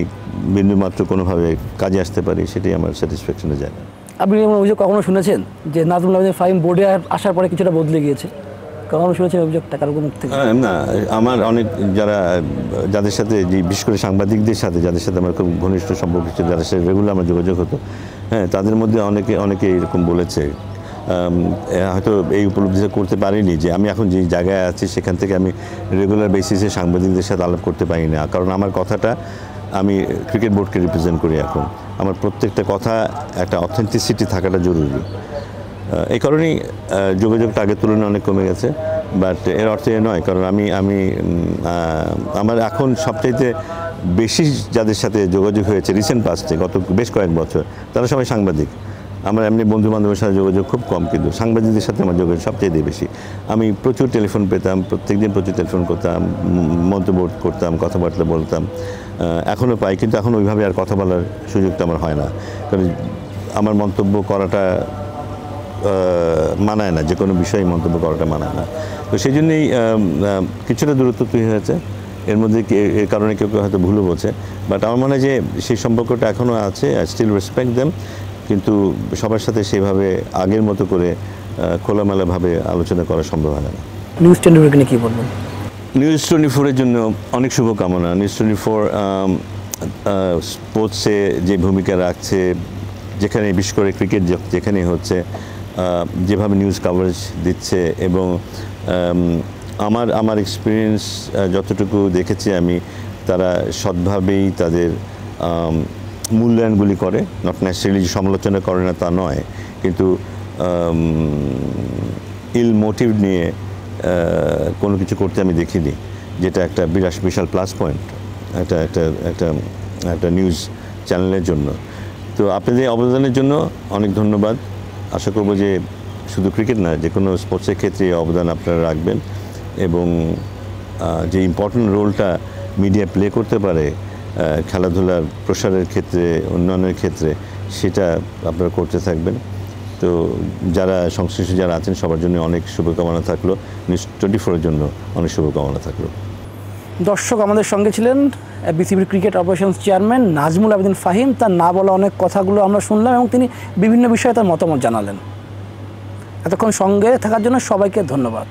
বিন্দুমাত্র কোনোভাবে কাজে আসতে পারি, সেটাই আমার স্যাটিসফ্যাকশনে যায় না। আপনি এমন অভিযোগ কখনো শুনেছেন যে নাজমুল আবেদীন ফাহিম বোর্ডে আসার পরে কিছুটা বদলে গিয়েছে? কখনো শুনেছেন অভিযোগ টাকার মুখ থেকে? না, আমার অনেক যাদের সাথে, যে বিশেষ করে সাংবাদিকদের সাথে, যাদের সাথে আমার খুব ঘনিষ্ঠ সম্পর্ক ছিল, যাদের সাথে রেগুলার আমার যোগাযোগ হতো, হ্যাঁ, তাদের মধ্যে অনেকে এরকম বলেছে। হয়তো এই উপলব্ধিটা করতে পারিনি যে আমি এখন যে জায়গায় আছি সেখান থেকে আমি রেগুলার বেসিসে সাংবাদিকদের সাথে আলাপ করতে পারি না, কারণ আমার কথাটা, আমি ক্রিকেট বোর্ডকে রিপ্রেজেন্ট করি। এখন আমার প্রত্যেকটা কথা একটা অথেন্টিসিটি থাকাটা জরুরি, এই কারণেই যোগাযোগটা আগের তুলনায় অনেক কমে গেছে। বাট এর অর্থ এ নয়, কারণ আমার এখন সবচাইতে বেশি যাদের সাথে যোগাযোগ হয়েছে রিসেন্ট পাস্টে, গত বেশ কয়েক বছর, তারা সবাই সাংবাদিক। আমার এমনি বন্ধু বান্ধবের সাথে যোগাযোগ খুব কম, কিন্তু সাংবাদিকদের সাথে আমার যোগাযোগ সবচেয়ে বেশি। আমি প্রচুর টেলিফোন পেতাম, প্রত্যেকদিন প্রচুর টেলিফোন করতাম, মন্তব্য করতাম, কথাবার্তা বলতাম, এখনও পাই, কিন্তু এখন ওইভাবে আর কথা বলার সুযোগটা আমার হয় না, কারণ আমার মন্তব্য করাটা মানায় না, যে কোনো বিষয়ে মন্তব্য করাটা মানায় না। তো সেই জন্যই কিছুটা দূরত্ব তৈরি হয়েছে। এর মধ্যে এর কারণে কেউ কেউ হয়তো ভুলও বোঝে, বাট আমার মনে হয় যে সেই সম্পর্কটা এখনও আছে। আই স্টিল রেসপেক্ট দেম, কিন্তু সবার সাথে সেভাবে আগের মতো করে খোলামেলাভাবে আলোচনা করা সম্ভব হয় না। নিউজ 24 নিয়ে কী বলবেন? নিউজ 24-এর জন্য অনেক শুভকামনা। নিউজ 24 স্পোর্টসে যে ভূমিকা রাখছে, যেখানে বিশেষ করে ক্রিকেট যেখানে হচ্ছে, যেভাবে নিউজ কাভারেজ দিচ্ছে, এবং আমার এক্সপিরিয়েন্স যতটুকু দেখেছি আমি, তারা সৎভাবেই তাদের মূল্যায়নগুলি করে, নট নেসেসারিলি সমালোচনা করে না তা নয়, কিন্তু ইল মোটিভ নিয়ে কোনো কিছু করতে আমি দেখিনি, যেটা একটা বিশাল প্লাস পয়েন্ট একটা নিউজ চ্যানেলের জন্য। তো আপনাদের অবদানের জন্য অনেক ধন্যবাদ। আশা করব যে শুধু ক্রিকেট না, যে কোনো স্পোর্টসের ক্ষেত্রে অবদান আপনারা রাখবেন, এবং যে ইম্পর্ট্যান্ট রোলটা মিডিয়া প্লে করতে পারে খেলাধুলার প্রসারের ক্ষেত্রে, উন্নয়নের ক্ষেত্রে, সেটা আপনারা করতে থাকবেন। তো যারা সংশ্লিষ্ট যারা আছেন সবার জন্য অনেক শুভকামনা থাকলো, নিউজ 24-এর জন্য অনেক শুভকামনা থাকলো। দর্শক, আমাদের সঙ্গে ছিলেন বিসিবির cricket operations chairman Nazmul Abedin Fahim. তার না বলা অনেক কথাগুলো আমরা শুনলাম, এবং তিনি বিভিন্ন বিষয়ে তার মতামত জানালেন। এতক্ষণ সঙ্গে থাকার জন্য সবাইকে ধন্যবাদ।